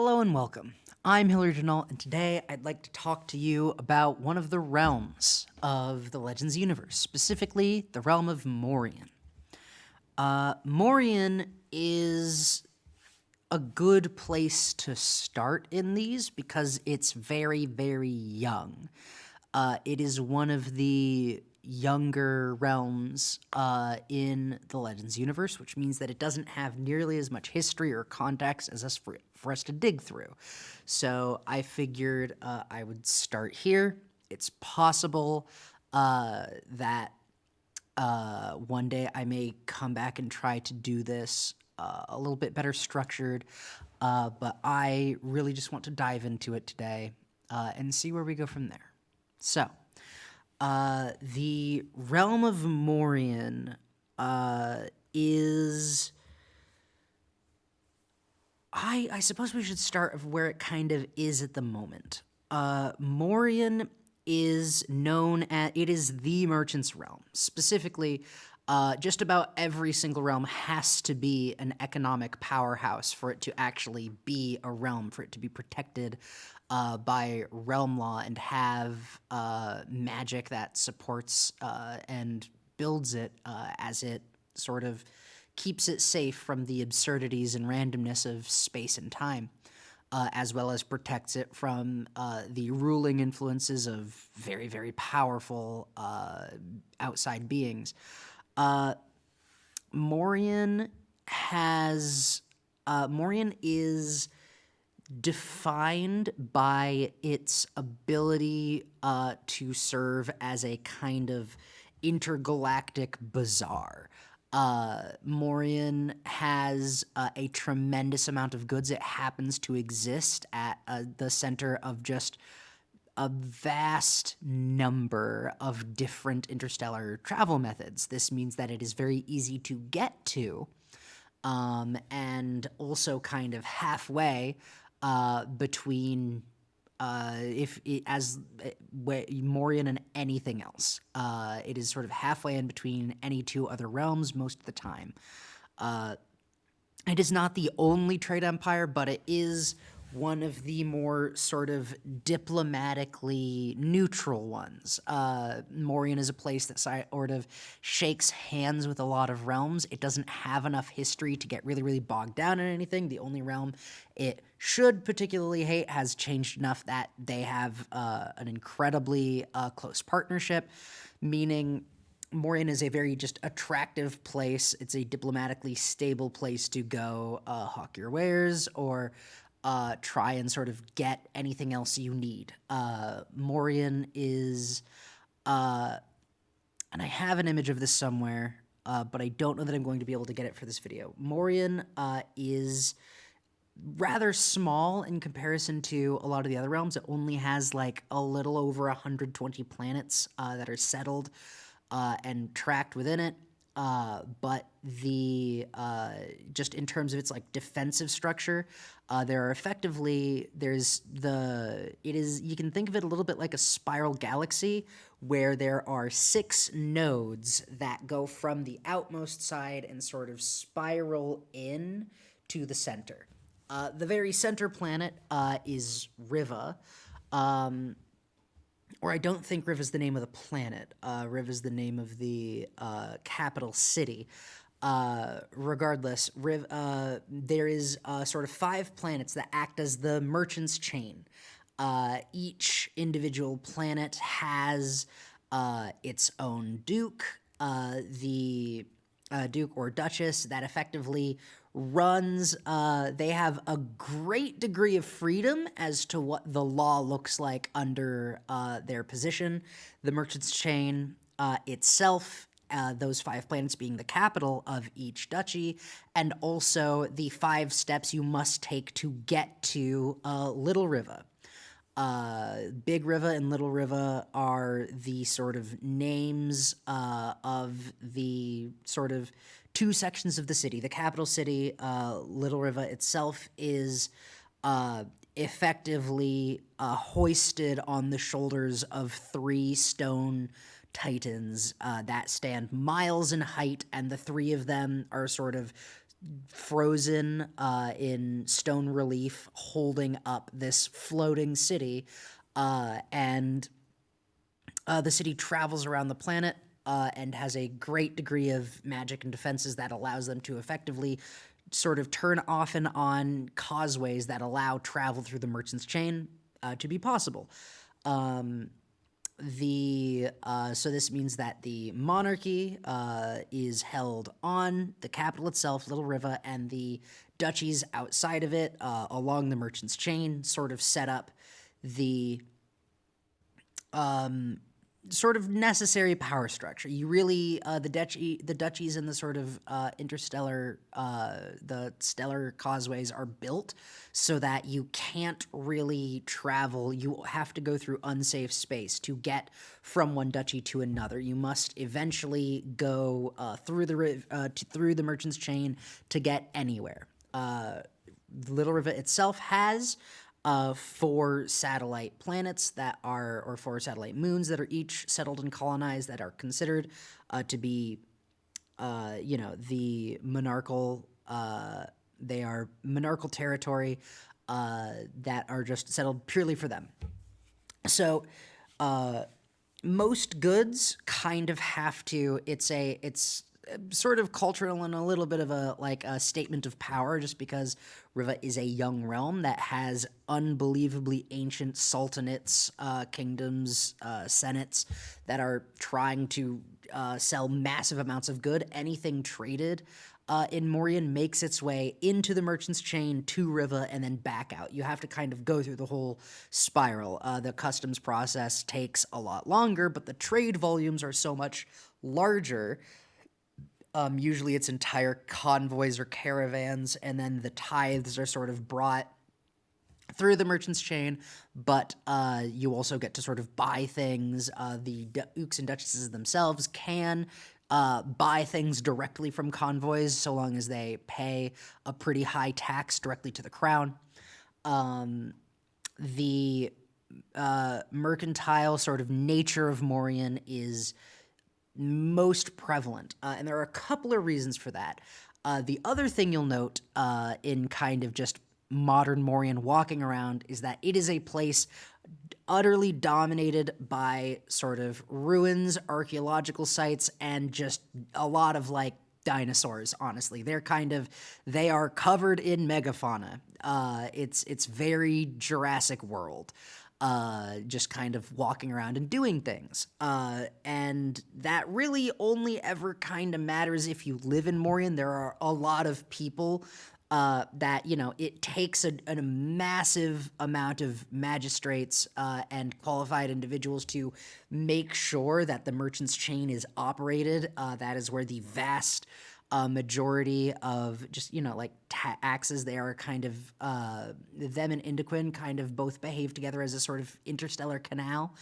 Hello and welcome. I'm Hilary Janal, and today I'd like to talk to you about one of the realms of the Legends universe, specifically the realm of Morian. Morian is a good place to start in these because it's very, very young. It is one of the younger realms in the Legends universe, which means that it doesn't have nearly as much history or context as us for us to dig through. So I figured I would start here. It's possible that one day I may come back and try to do this a little bit better structured, but I really just want to dive into it today and see where we go from there. So, the realm of Morian is. I suppose we should start of where it kind of is at the moment. Morian is known as, it is the merchant's realm. Specifically, just about every single realm has to be an economic powerhouse for it to actually be a realm, for it to be protected by realm law and have magic that supports and builds it as it sort of keeps it safe from the absurdities and randomness of space and time, as well as protects it from the ruling influences of very, very powerful outside beings. Morian has Morian is defined by its ability to serve as a kind of intergalactic bazaar. Morian has a tremendous amount of goods. It happens to exist at the center of just a vast number of different interstellar travel methods. This means that it is very easy to get to, and also kind of halfway between Morian and anything else. It is sort of halfway in between any two other realms most of the time. It is not the only trade empire, but it is one of the more sort of diplomatically neutral ones. Morian is a place that sort of shakes hands with a lot of realms. It doesn't have enough history to get really, really bogged down in anything. The only realm it should particularly hate has changed enough that they have an incredibly close partnership, meaning Morian is a very just attractive place. It's a diplomatically stable place to go hawk your wares or try and sort of get anything else you need. Morian is, and I have an image of this somewhere, but I don't know that I'm going to be able to get it for this video. Morian is rather small in comparison to a lot of the other realms. It only has like a little over 120 planets that are settled and tracked within it. But just in terms of its like defensive structure, there are effectively, you can think of it a little bit like a spiral galaxy where there are 6 nodes that go from the outmost side and sort of spiral in to the center. The very center planet is Riva. Or I don't think Riv is the name of the planet. Riv is the name of the capital city. Regardless, Riv, there is sort of 5 planets that act as the merchant's chain. Each individual planet has its own duke, the duke or duchess that effectively runs. They have a great degree of freedom as to what the law looks like under their position. The merchant's chain itself, those 5 planets being the capital of each duchy, and also the 5 steps you must take to get to Little Riva. Big Riva and Little Riva are the sort of names of the sort of 2 sections of the city. The capital city, Little Riva itself, is effectively hoisted on the shoulders of 3 stone titans that stand miles in height, and the 3 of them are sort of frozen in stone relief, holding up this floating city, and the city travels around the planet and has a great degree of magic and defenses that allows them to effectively sort of turn off and on causeways that allow travel through the merchant's chain to be possible. So this means that the monarchy is held on the capital itself, Little River, and the duchies outside of it along the merchant's chain sort of set up the sort of necessary power structure. You really the duchies and the sort of interstellar the stellar causeways are built so that you can't really travel. You have to go through unsafe space to get from one duchy to another. You must eventually go through the merchant's chain to get anywhere. Little River itself has 4 satellite planets that are, or 4 satellite moons that are each settled and colonized that are considered to be, the monarchical, they are monarchical territory that are just settled purely for them. So, most goods kind of have to, it's sort of cultural and a little bit of a statement of power, just because Riva is a young realm that has unbelievably ancient sultanates, kingdoms, senates that are trying to sell massive amounts of good. Anything traded in Morian makes its way into the merchant's chain to Riva and then back out. You have to kind of go through the whole spiral. The customs process takes a lot longer, but the trade volumes are so much larger. Usually it's entire convoys or caravans, and then the tithes are sort of brought through the merchant's chain, but you also get to sort of buy things. The dukes and duchesses themselves can buy things directly from convoys so long as they pay a pretty high tax directly to the crown. The mercantile sort of nature of Morian is most prevalent, and there are a couple of reasons for that. The other thing you'll note in kind of just modern Morian walking around is that it is a place utterly dominated by sort of ruins, archaeological sites, and just a lot of like dinosaurs. Honestly, they are covered in megafauna. It's very Jurassic World. Just kind of walking around and doing things. And that really only ever kind of matters if you live in Morian. There are a lot of people that, it takes a massive amount of magistrates and qualified individuals to make sure that the merchant's chain is operated. That is where the vast majority of just, taxes, they are kind of, them and Indoquin kind of both behave together as a sort of interstellar canal.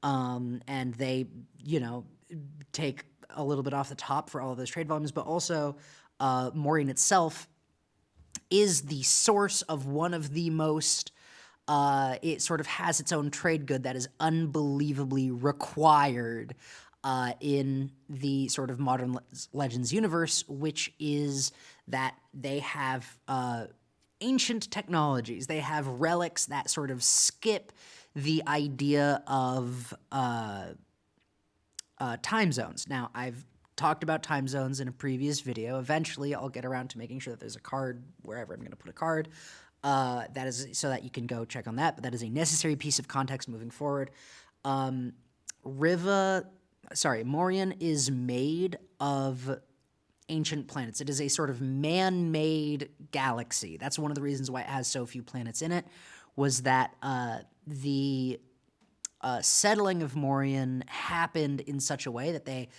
And they, take a little bit off the top for all of those trade volumes, but also Morian itself is the source of one of the most, it sort of has its own trade good that is unbelievably required in the sort of modern Legends universe, which is that they have ancient technologies. They have relics that sort of skip the idea of time zones. Now, I've talked about time zones in a previous video. Eventually, I'll get around to making sure that there's a card wherever I'm going to put a card. That is so that you can go check on that, but that is a necessary piece of context moving forward. Morian is made of ancient planets. It is a sort of man-made galaxy. That's one of the reasons why it has so few planets in it, was that the settling of Morian happened in such a way that they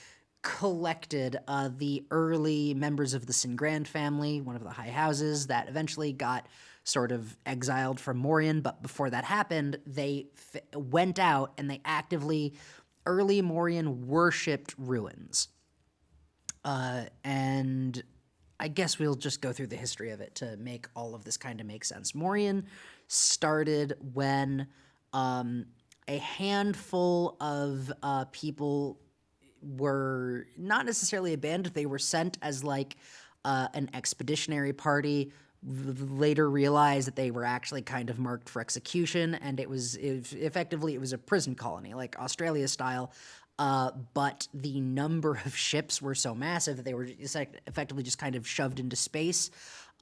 collected the early members of the Singrand family, one of the high houses that eventually got sort of exiled from Morian. But before that happened, they went out and they actively, early Morian worshipped ruins. And I guess we'll just go through the history of it to make all of this kind of make sense. Morian started when a handful of people were not necessarily abandoned. They were sent as like an expeditionary party later realized that they were actually kind of marked for execution, and effectively it was a prison colony, like Australia style. But the number of ships were so massive that they were effectively just kind of shoved into space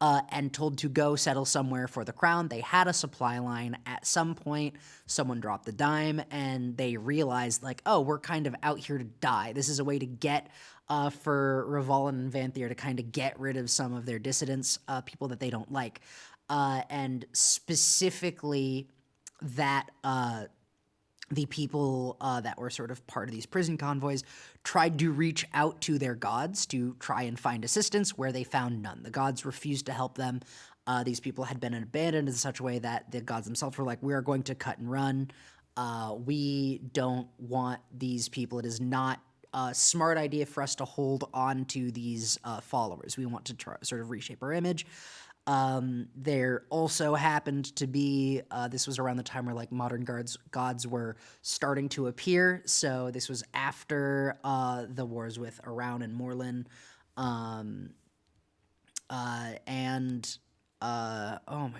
and told to go settle somewhere for the crown. They had a supply line. At some point, someone dropped the dime, and they realized, like, oh, we're kind of out here to die. This is a way to get for Revolin and Vanthier to kind of get rid of some of their dissidents, people that they don't like. And specifically that the people that were sort of part of these prison convoys tried to reach out to their gods to try and find assistance, where they found none. The gods refused to help them. These people had been abandoned in such a way that the gods themselves were like, we are going to cut and run. We don't want these people. It is not a smart idea for us to hold on to these followers. We want to sort of reshape our image. There also happened to be, this was around the time where like modern gods were starting to appear. So this was after the wars with Araun and Morlin. Oh my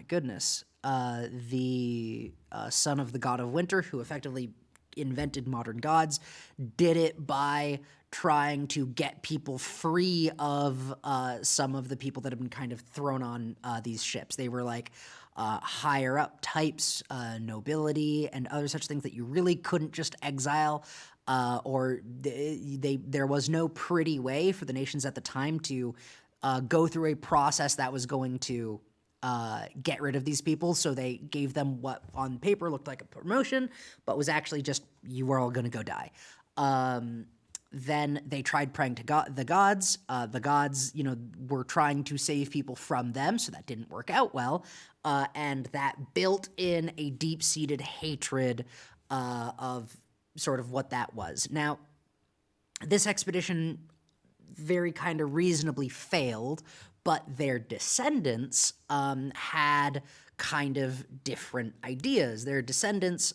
goodness, the son of the god of winter, who effectively invented modern gods, did it by trying to get people free of some of the people that have been kind of thrown on these ships. They were like higher up types, nobility, and other such things that you really couldn't just exile. There was no pretty way for the nations at the time to go through a process that was going to get rid of these people. So they gave them what on paper looked like a promotion, but was actually just, you were all going to go die. Then they tried praying to the gods. The gods, were trying to save people from them, so that didn't work out well. And that built in a deep-seated hatred of sort of what that was. Now, this expedition very kind of reasonably failed, but their descendants had kind of different ideas. Their descendants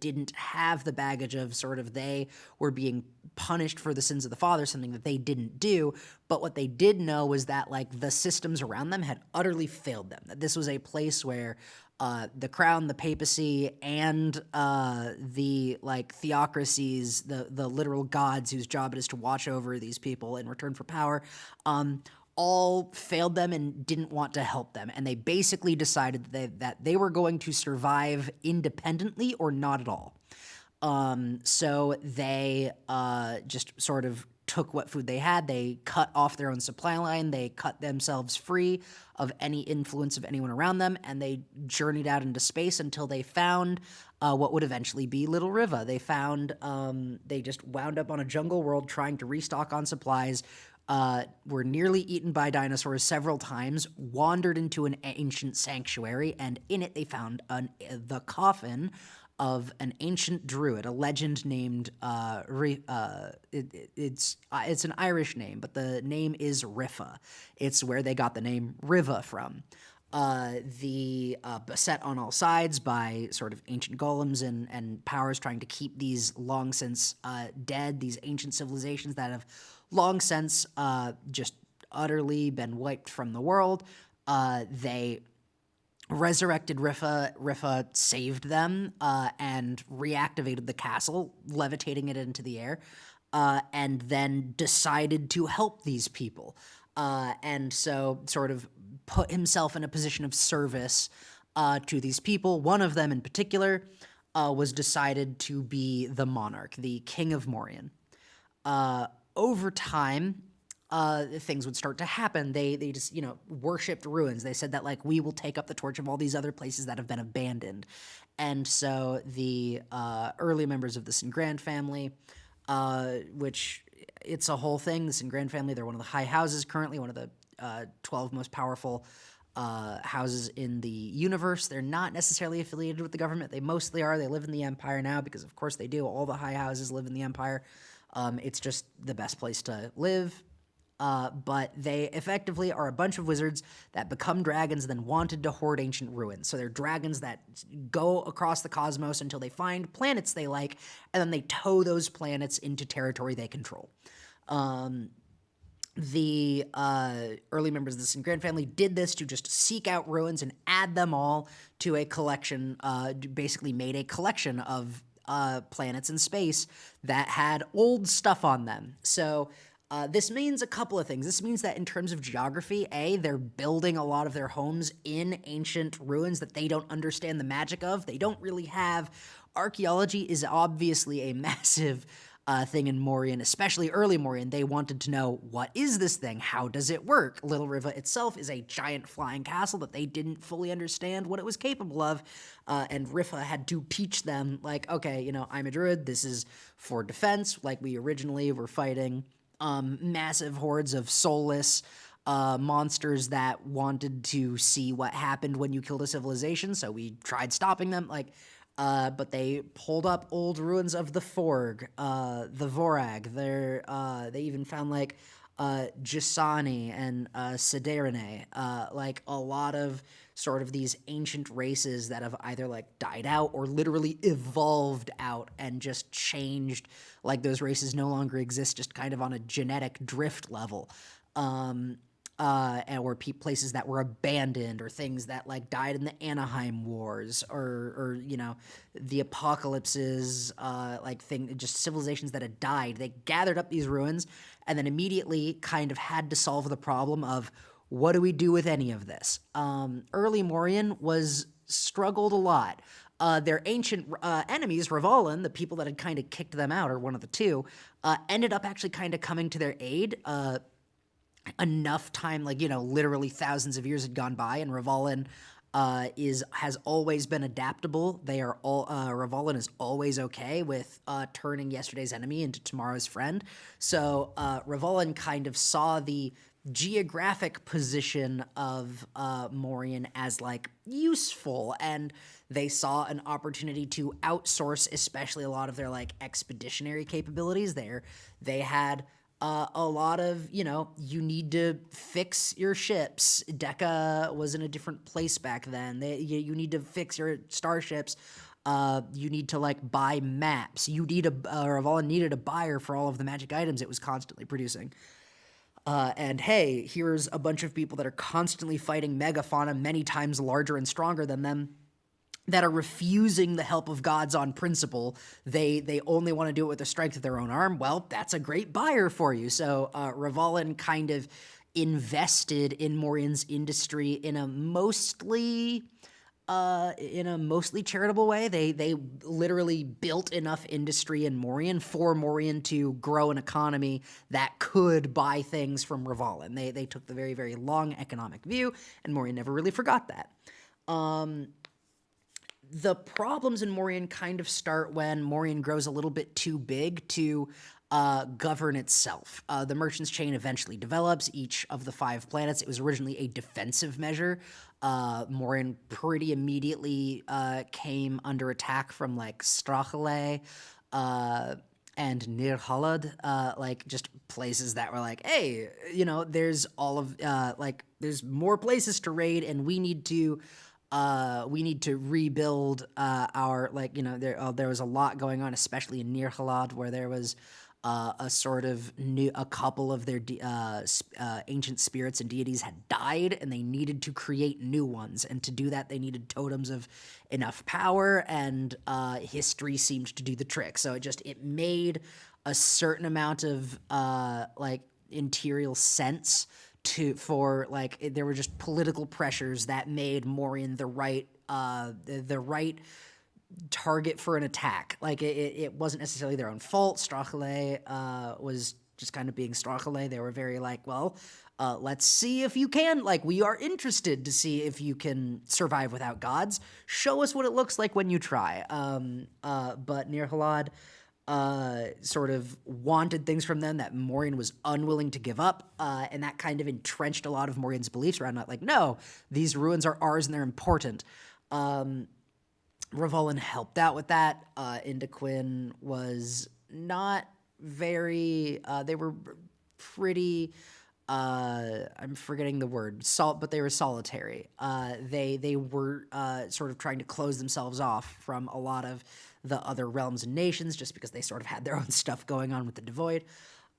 didn't have the baggage of sort of they were being punished for the sins of the father, something that they didn't do. But what they did know was that like the systems around them had utterly failed them. That this was a place where the crown, the papacy, and the like theocracies, the literal gods whose job it is to watch over these people in return for power, all failed them and didn't want to help them. And they basically decided that they were going to survive independently or not at all. So they just sort of took what food they had. They cut off their own supply line. They cut themselves free of any influence of anyone around them, and they journeyed out into space until they found what would eventually be Little Riva. They found they just wound up on a jungle world trying to restock on supplies, were nearly eaten by dinosaurs several times, wandered into an ancient sanctuary, and in it they found the coffin of an ancient druid, a legend named it's an Irish name, but the name is Rifa. It's where they got the name Riva from. Beset on all sides by sort of ancient golems and powers trying to keep these long since dead, these ancient civilizations that have long since just utterly been wiped from the world. They resurrected Rifa. Rifa saved them and reactivated the castle, levitating it into the air, and then decided to help these people. And so sort of put himself in a position of service to these people. One of them in particular was decided to be the monarch, the king of Morian. Over time, things would start to happen. They just, worshipped ruins. They said that, like, we will take up the torch of all these other places that have been abandoned. And so the early members of the Singran family, which it's a whole thing, the Singran family, they're one of the high houses currently, one of the 12 most powerful houses in the universe. They're not necessarily affiliated with the government. They mostly are. They live in the Empire now because, of course, they do. All the high houses live in the Empire. It's just the best place to live. But they effectively are a bunch of wizards that become dragons and then wanted to hoard ancient ruins. So they're dragons that go across the cosmos until they find planets they like, and then they tow those planets into territory they control. the early members of the Sin Grand family did this to just seek out ruins and add them all to a collection, basically made a collection of planets in space that had old stuff on them. So this means a couple of things. This means that in terms of geography, they're building a lot of their homes in ancient ruins that they don't understand the magic of. They don't really have. Archaeology is obviously a massive thing in Morian, especially early Morian. They wanted to know, what is this thing? How does it work? Little Riva itself is a giant flying castle that they didn't fully understand what it was capable of, and Rifa had to teach them, like, okay, I'm a druid, this is for defense, like we originally were fighting massive hordes of soulless monsters that wanted to see what happened when you killed a civilization, so we tried stopping them, but they pulled up old ruins of the Forg, the Vorag. They even found Gisani and Siderene, a lot of sort of these ancient races that have either died out or literally evolved out and just changed. Those races no longer exist, just kind of on a genetic drift level. Or places that were abandoned, or things that died in the Anaheim Wars, or the apocalypses, just civilizations that had died. They gathered up these ruins and then immediately kind of had to solve the problem of, what do we do with any of this? Early Morian struggled a lot. Their ancient enemies, Revalan, the people that had kind of kicked them out, or one of the two, ended up actually kind of coming to their aid. Enough time, literally thousands of years had gone by, and Revalan has always been adaptable. Revalan is always okay with turning yesterday's enemy into tomorrow's friend. So Revalan kind of saw the geographic position of Morian as useful, and they saw an opportunity to outsource, especially a lot of their expeditionary capabilities. They had a lot of, you need to fix your ships. Decca was in a different place back then. You need to fix your starships. You need to buy maps. Revalan needed a buyer for all of the magic items it was constantly producing. And hey, here's a bunch of people that are constantly fighting megafauna many times larger and stronger than them, that are refusing the help of gods on principle. They only want to do it with the strength of their own arm. Well, that's a great buyer for you. So Revalan kind of invested in Morian's industry in a mostly charitable way. They literally built enough industry in Morian for Morian to grow an economy that could buy things from Revalan. They took the very, very long economic view, and Morian never really forgot that. The problems in Morian kind of start when Morian grows a little bit too big to govern itself. The Merchant's Chain eventually develops each of the 5 planets. It was originally a defensive measure. Morian pretty immediately came under attack from Strachele and Nirhalad, just places that were hey, there's all of there's more places to raid, and we need to rebuild our there was a lot going on, especially in Nirhalad, where there was a couple of their ancient spirits and deities had died, and they needed to create new ones, and to do that they needed totems of enough power, and history seemed to do the trick. So it made a certain amount of interior sense there were just political pressures that made Morian the right target for an attack. It wasn't necessarily their own fault. Strachele was just kind of being Strachele. They were very let's see if you can, we are interested to see if you can survive without gods. Show us what it looks like when you try. But Nirhalad sort of wanted things from them that Morian was unwilling to give up, and that kind of entrenched a lot of Morian's beliefs around no, these ruins are ours and they're important. Revalan helped out with that. Indoquin was not very, they were pretty, I'm forgetting the word, but they were solitary. They were sort of trying to close themselves off from a lot of the other realms and nations, just because they sort of had their own stuff going on with the Devoid.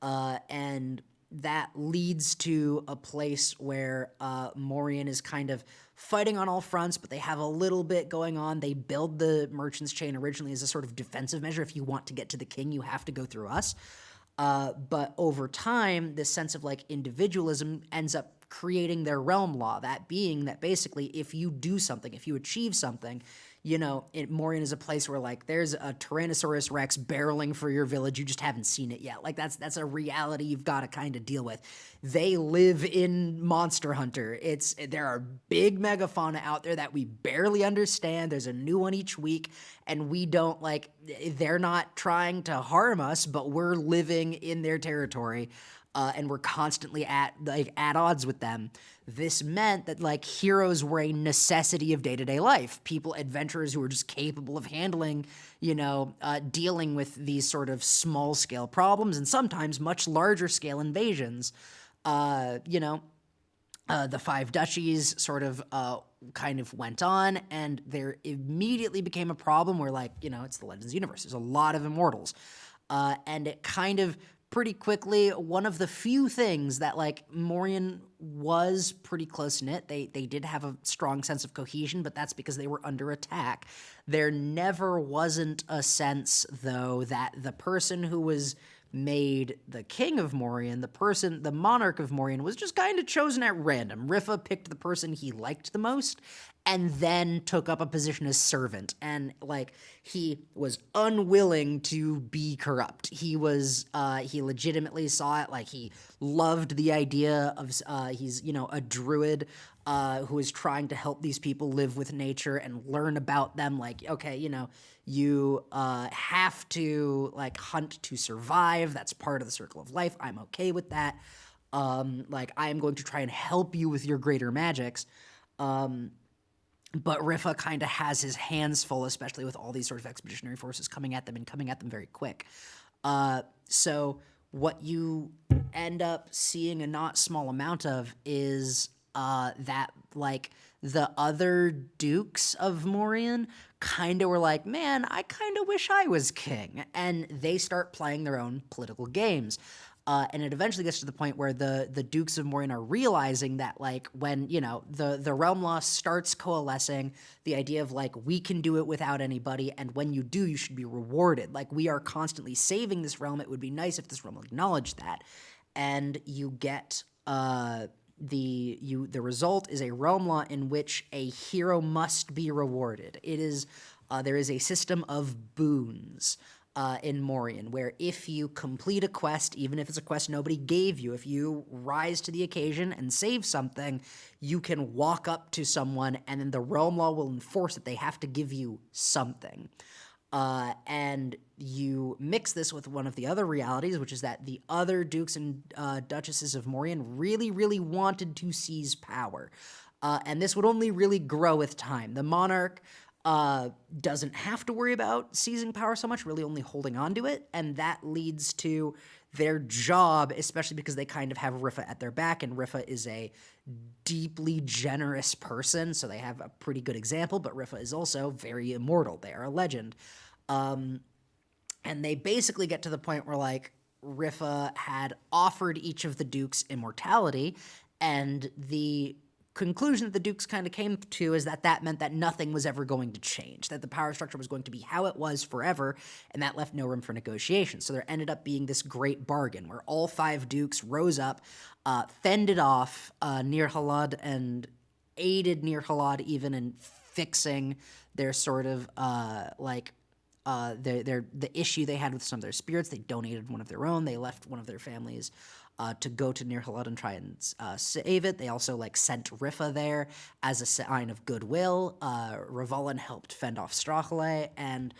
And that leads to a place where Morian is kind of fighting on all fronts, but they have a little bit going on. They build the merchants chain originally as a sort of defensive measure. If you want to get to the king, you have to go through us. But over time, this sense of like individualism ends up creating their realm law. That being that basically, if you do something, if you achieve something, Morian is a place where like there's a Tyrannosaurus Rex barreling for your village. You just haven't seen it yet. Like that's a reality you've got to kind of deal with. They live in Monster Hunter. There are big megafauna out there that we barely understand. There's a new one each week, and we don't like. They're not trying to harm us, but we're living in their territory. And we're constantly at odds with them. This meant that like heroes were a necessity of day-to-day life. People, adventurers who were just capable of handling, dealing with these sort of small-scale problems and sometimes much larger-scale invasions. The Five Duchies sort of kind of went on, and there immediately became a problem where it's the Legends universe. There's a lot of immortals. And it kind of pretty quickly, one of the few things that Morian was pretty close-knit. They did have a strong sense of cohesion, but that's because they were under attack. There never wasn't a sense, though, that the person who was made the king of Morian, the monarch of Morian, was just kind of chosen at random. Rifa picked the person he liked the most and then took up a position as servant. And he was unwilling to be corrupt. He legitimately saw it. He loved the idea of, he's, a druid who is trying to help these people live with nature and learn about them. You have to hunt to survive. That's part of the circle of life. I'm okay with that. I am going to try and help you with your greater magics. But Rifa kind of has his hands full, especially with all these sort of expeditionary forces coming at them and coming at them very quick. So what you end up seeing a not small amount of is that the other dukes of Morian kind of were like, man, I kind of wish I was king. And they start playing their own political games. And it eventually gets to the point where the Dukes of Morian are realizing that, when, the realm law starts coalescing, the idea of, we can do it without anybody, and when you do, you should be rewarded. We are constantly saving this realm. It would be nice if this realm acknowledged that. And you get, the result is a realm law in which a hero must be rewarded. It is, there is a system of boons in Morian, where if you complete a quest, even if it's a quest nobody gave you, if you rise to the occasion and save something, you can walk up to someone and then the realm law will enforce that they have to give you something. And you mix this with one of the other realities, which is that the other dukes and duchesses of Morian really, really wanted to seize power. And this would only really grow with time. The monarch doesn't have to worry about seizing power so much, really only holding on to it, and that leads to their job, especially because they kind of have Rifa at their back, and Rifa is a deeply generous person, so they have a pretty good example, but Rifa is also very immortal. They are a legend. And they basically get to the point where, Rifa had offered each of the dukes immortality, and the conclusion that the dukes kind of came to is that meant that nothing was ever going to change, that the power structure was going to be how it was forever, and that left no room for negotiation. So there ended up being this great bargain where all 5 dukes rose up, fended off Nir Halad and aided Nir Halad even in fixing their sort of the issue they had with some of their spirits. They donated one of their own. They left one of their families to go to Nir Halad and try and save it. They also sent Rifa there as a sign of goodwill. Ravalan helped fend off Strachele, and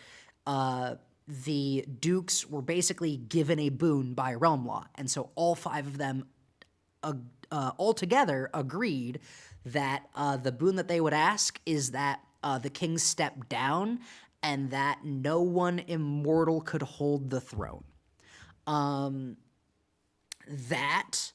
the dukes were basically given a boon by realm law. And so all 5 of them altogether agreed that the boon that they would ask is that the king step down and that no one immortal could hold the throne. That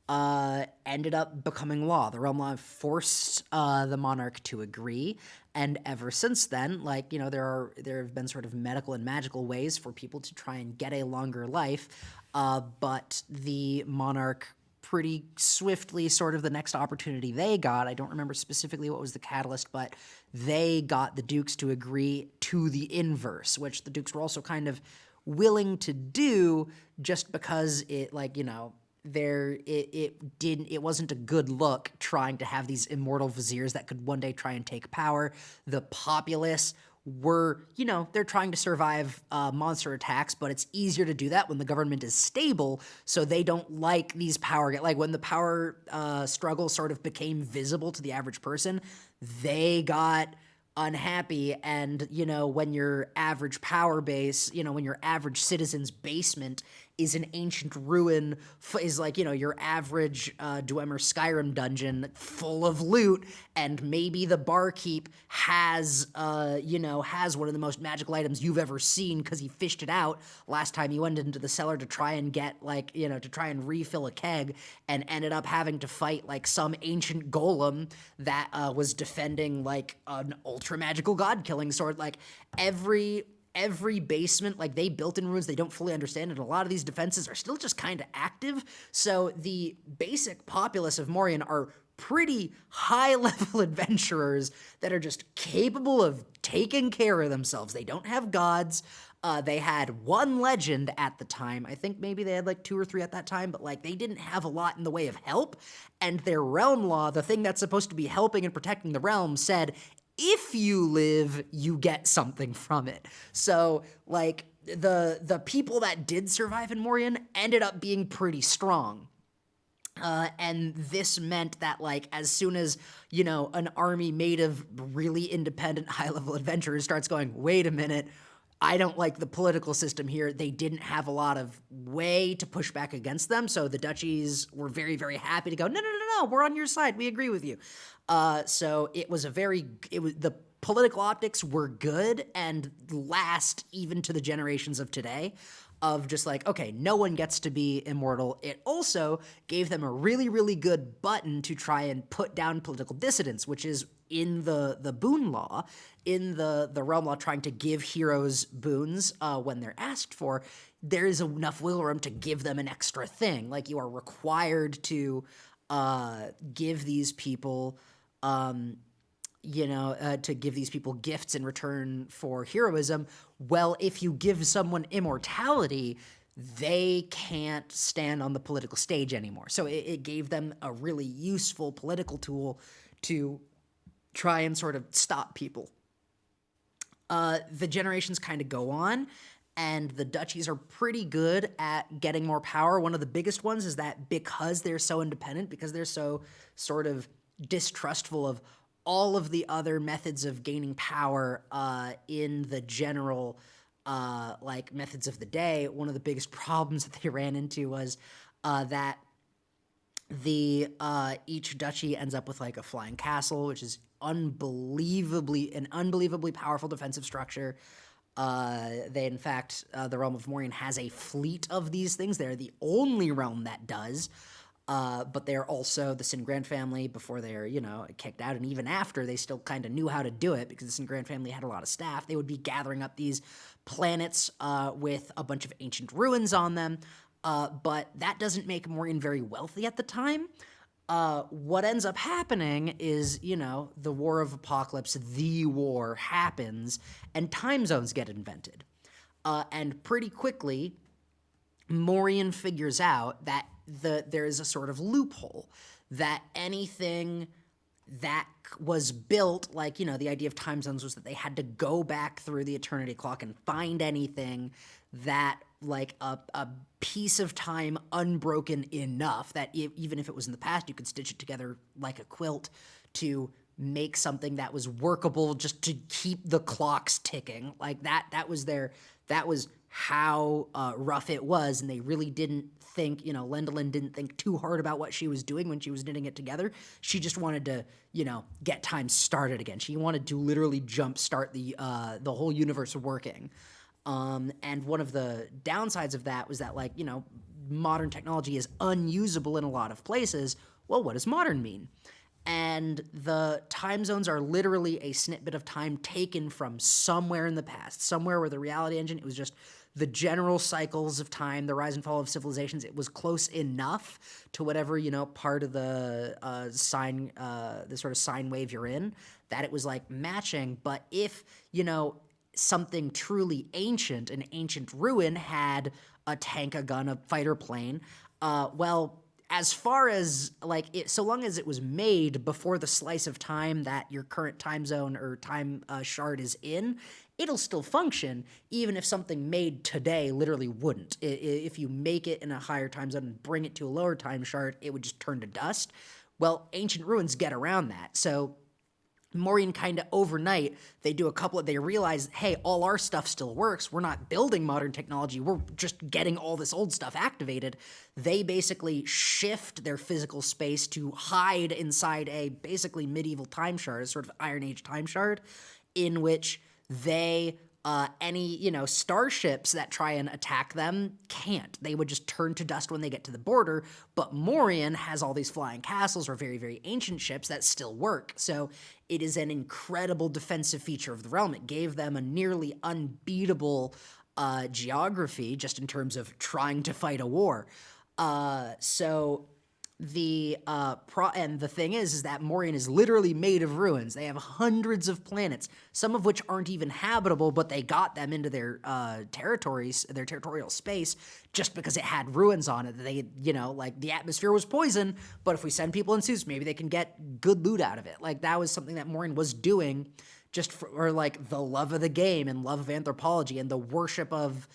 ended up becoming law. The realm law forced the monarch to agree, and ever since then, like, there have been sort of medical and magical ways for people to try and get a longer life, but the monarch pretty swiftly, sort of the next opportunity they got, I don't remember specifically what was the catalyst, but they got the dukes to agree to the inverse, which the dukes were also kind of willing to do, just because it, like, it wasn't a good look trying to have these immortal viziers that could one day try and take power. The populace were, they're trying to survive monster attacks, but it's easier to do that when the government is stable, so they don't like these like, when the power struggle sort of became visible to the average person, they got unhappy. And when your average power base, when your average citizen's basement is an ancient ruin, is like, your average Dwemer Skyrim dungeon full of loot, and maybe the barkeep has one of the most magical items you've ever seen because he fished it out last time you went into the cellar to try and get, like, to try and refill a keg, and ended up having to fight like some ancient golem that was defending like an ultra magical god killing sword. Like, every basement, like, they built in ruins they don't fully understand, and a lot of these defenses are still just kind of active. So the basic populace of Morian are pretty high-level adventurers that are just capable of taking care of themselves. They don't have gods. They had one legend at the time. I think maybe they had like 2 or 3 at that time, but like, they didn't have a lot in the way of help. And their realm law, the thing that's supposed to be helping and protecting the realm, said, if you live, you get something from it. So, like, the people that did survive in Morian ended up being pretty strong. And this meant that, like, as soon as, an army made of really independent, high-level adventurers starts going, wait a minute, I don't like the political system here, they didn't have a lot of way to push back against them, so the duchies were very, very happy to go, no, we're on your side, we agree with you. So the political optics were good and last even to the generations of today, of just like, okay, no one gets to be immortal. It also gave them a really, really good button to try and put down political dissidents, which is in the boon law, in the realm law, trying to give heroes boons when they're asked for. There is enough wiggle room to give them an extra thing. Like, you are required to give these people to give these people gifts in return for heroism. Well, if you give someone immortality, they can't stand on the political stage anymore. So it gave them a really useful political tool to try and sort of stop people. The generations kind of go on, and the duchies are pretty good at getting more power. One of the biggest ones is that because they're so independent, because they're so sort of distrustful of all of the other methods of gaining power in the general like methods of the day, one of the biggest problems that they ran into was that the each duchy ends up with like a flying castle, which is an unbelievably powerful defensive structure. They, in fact, the realm of Morian has a fleet of these things. They're the only realm that does. But they're also the Sin Grand family before they're, kicked out, and even after, they still kind of knew how to do it because the Sin Grand family had a lot of staff. They would be gathering up these planets with a bunch of ancient ruins on them, but that doesn't make Morian very wealthy at the time. What ends up happening is, the War of Apocalypse, the war happens, and time zones get invented. And pretty quickly, Morian figures out that there is a sort of loophole, that anything that was built, like, the idea of time zones was that they had to go back through the eternity clock and find anything that, like, a piece of time unbroken enough that even if it was in the past, you could stitch it together like a quilt to make something that was workable just to keep the clocks ticking. Like, that was how rough it was, and they really didn't think, Lendolin didn't think too hard about what she was doing when she was knitting it together. She just wanted to, get time started again. She wanted to literally jumpstart the whole universe working. And one of the downsides of that was that, like, modern technology is unusable in a lot of places. Well, what does modern mean? And the time zones are literally a snippet of time taken from somewhere in the past, somewhere where the reality engine, it was just the general cycles of time, the rise and fall of civilizations. It was close enough to whatever, part of the the sort of sine wave you're in, that it was like matching. But if, something truly ancient, an ancient ruin had a tank, a gun, a fighter plane, well, as far as so long as it was made before the slice of time that your current time zone or time shard is in, it'll still function, even if something made today literally wouldn't. If you make it in a higher time zone and bring it to a lower time shard, it would just turn to dust. Well, ancient ruins get around that. So Morian kind of overnight, they realize, hey, all our stuff still works. We're not building modern technology. We're just getting all this old stuff activated. They basically shift their physical space to hide inside a basically medieval time shard, a sort of Iron Age time shard, in which they any starships that try and attack them can't. They would just turn to dust when they get to the border. But Morian has all these flying castles or very, very ancient ships that still work. So it is an incredible defensive feature of the realm. It gave them a nearly unbeatable geography just in terms of trying to fight a war. And the thing is that Morian is literally made of ruins. They have hundreds of planets, some of which aren't even habitable, but they got them into their territories, their territorial space, just because it had ruins on it. They, the atmosphere was poison, but if we send people in suits, maybe they can get good loot out of it. That was something that Morian was doing just for the love of the game and love of anthropology and the worship of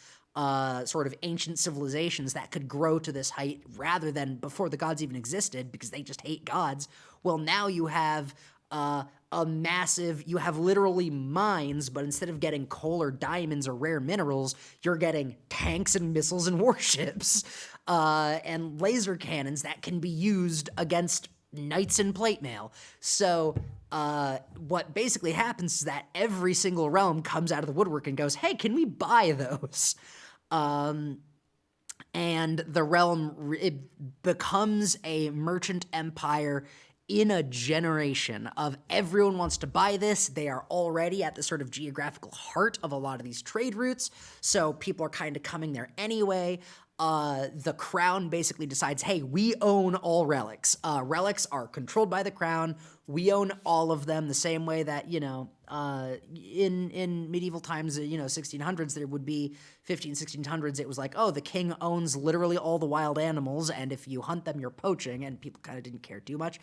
sort of ancient civilizations that could grow to this height rather than before the gods even existed, because they just hate gods. Well, now you have you have literally mines, but instead of getting coal or diamonds or rare minerals, you're getting tanks and missiles and warships and laser cannons that can be used against knights in plate mail. So what basically happens is that every single realm comes out of the woodwork and goes, hey, can we buy those? And the realm, it becomes a merchant empire in a generation of everyone wants to buy this. They are already at the sort of geographical heart of a lot of these trade routes, so people are kind of coming there anyway. The crown basically decides, hey, we own all relics. Relics are controlled by the crown. We own all of them the same way that, in medieval times, 1600s, there would be 1600s, it was like, oh, the king owns literally all the wild animals, and if you hunt them, you're poaching, and people kind of didn't care too much.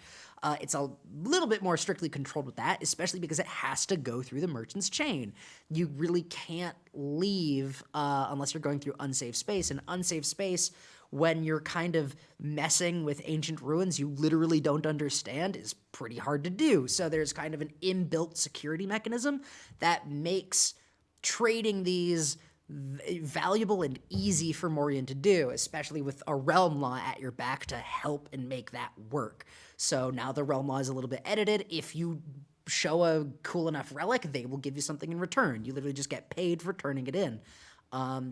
It's a little bit more strictly controlled with that, especially because it has to go through the merchant's chain. You really can't leave unless you're going through unsafe space, and unsafe space, when you're kind of messing with ancient ruins you literally don't understand, is pretty hard to do. So there's kind of an inbuilt security mechanism that makes trading these valuable and easy for Morian to do, especially with a realm law at your back to help and make that work. So now the realm law is a little bit edited. If you show a cool enough relic, they will give you something in return. You literally just get paid for turning it in.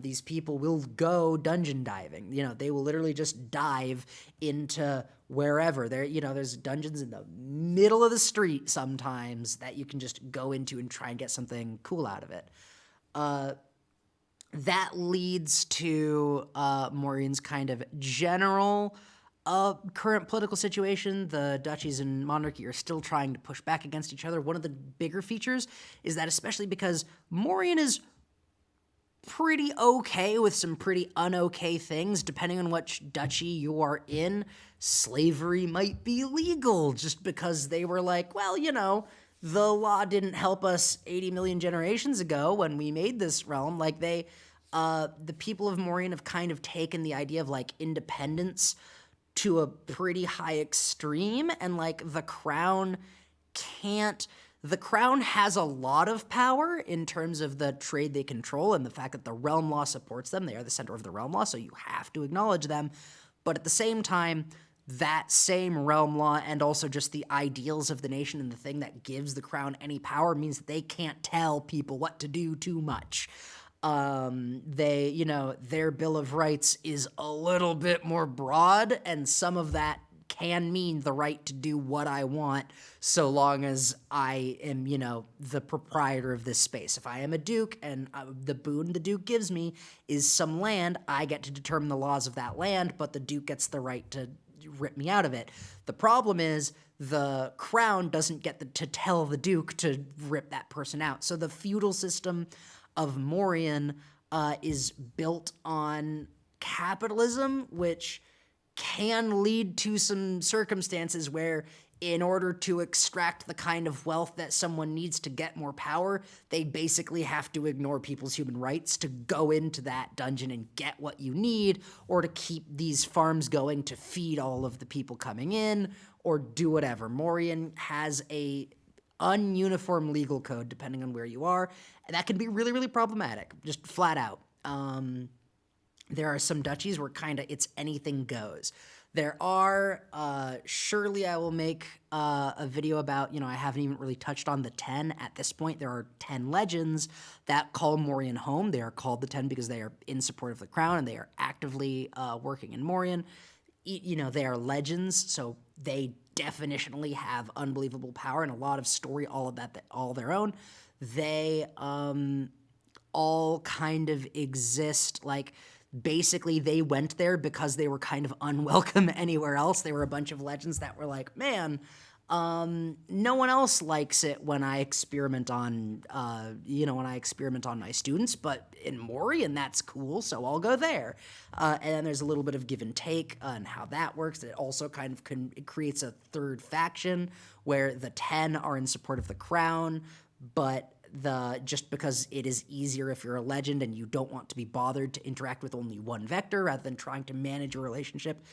These people will go dungeon diving. They will literally just dive into wherever. There's dungeons in the middle of the street sometimes that you can just go into and try and get something cool out of it. That leads to Morian's kind of general current political situation. The duchies and monarchy are still trying to push back against each other. One of the bigger features is that, especially because Morian is pretty okay with some pretty un-okay things, depending on which duchy you are in, slavery might be legal just because they were like, well, the law didn't help us 80 million generations ago when we made this realm. The people of Morian have kind of taken the idea of independence to a pretty high extreme, and the crown has a lot of power in terms of the trade they control and the fact that the realm law supports them. They are the center of the realm law, so you have to acknowledge them. But at the same time, that same realm law and also just the ideals of the nation and the thing that gives the crown any power means that they can't tell people what to do too much. They, their Bill of Rights is a little bit more broad, and some of that can mean the right to do what I want so long as I am, the proprietor of this space. If I am a duke and the boon the duke gives me is some land, I get to determine the laws of that land, but the duke gets the right to rip me out of it. The problem is the crown doesn't get to tell the duke to rip that person out. So the feudal system of Morian is built on capitalism, which can lead to some circumstances where, in order to extract the kind of wealth that someone needs to get more power, they basically have to ignore people's human rights to go into that dungeon and get what you need, or to keep these farms going to feed all of the people coming in, or do whatever. Morian has a ununiform legal code depending on where you are, and that can be really, really problematic, just flat out. There are some duchies where it's anything goes. There are, surely I will make a video about, I haven't even really touched on the 10 at this point. There are 10 legends that call Morian home. They are called the 10 because they are in support of the crown and they are actively working in Morian. They are legends, so they definitionally have unbelievable power and a lot of story, all of that all their own. They all kind of exist, basically they went there because they were kind of unwelcome anywhere else. They were a bunch of legends that were like, man, no one else likes it when I experiment on, my students, but in Morian, that's cool, so I'll go there. And then there's a little bit of give and take on how that works. It also kind of it creates a third faction where the 10 are in support of the crown, but just because it is easier if you're a legend and you don't want to be bothered to interact with only one vector rather than trying to manage a relationship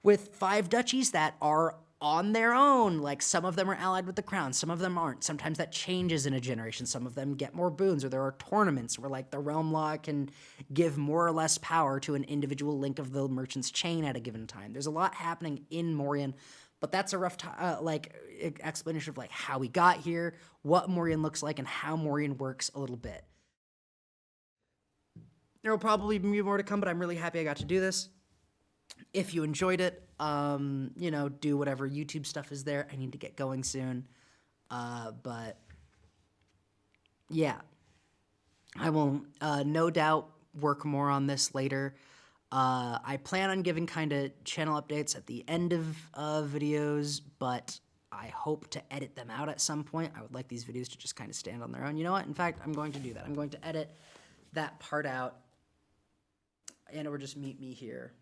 with 5 duchies that are on their own. Like, some of them are allied with the crown, some of them aren't. Sometimes that changes in a generation. Some of them get more boons, or there are tournaments where, the realm law can give more or less power to an individual link of the merchant's chain at a given time. There's a lot happening in Morian, but that's a rough explanation of how we got here, what Morian looks like, and how Morian works a little bit. There will probably be more to come, but I'm really happy I got to do this. If you enjoyed it, do whatever YouTube stuff is there. I need to get going soon. But yeah, I will no doubt work more on this later. I plan on giving kind of channel updates at the end of videos, but I hope to edit them out at some point. I would like these videos to just kind of stand on their own. You know what? In fact, I'm going to do that. I'm going to edit that part out, or just meet me here.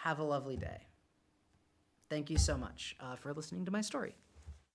Have a lovely day. Thank you so much for listening to my story.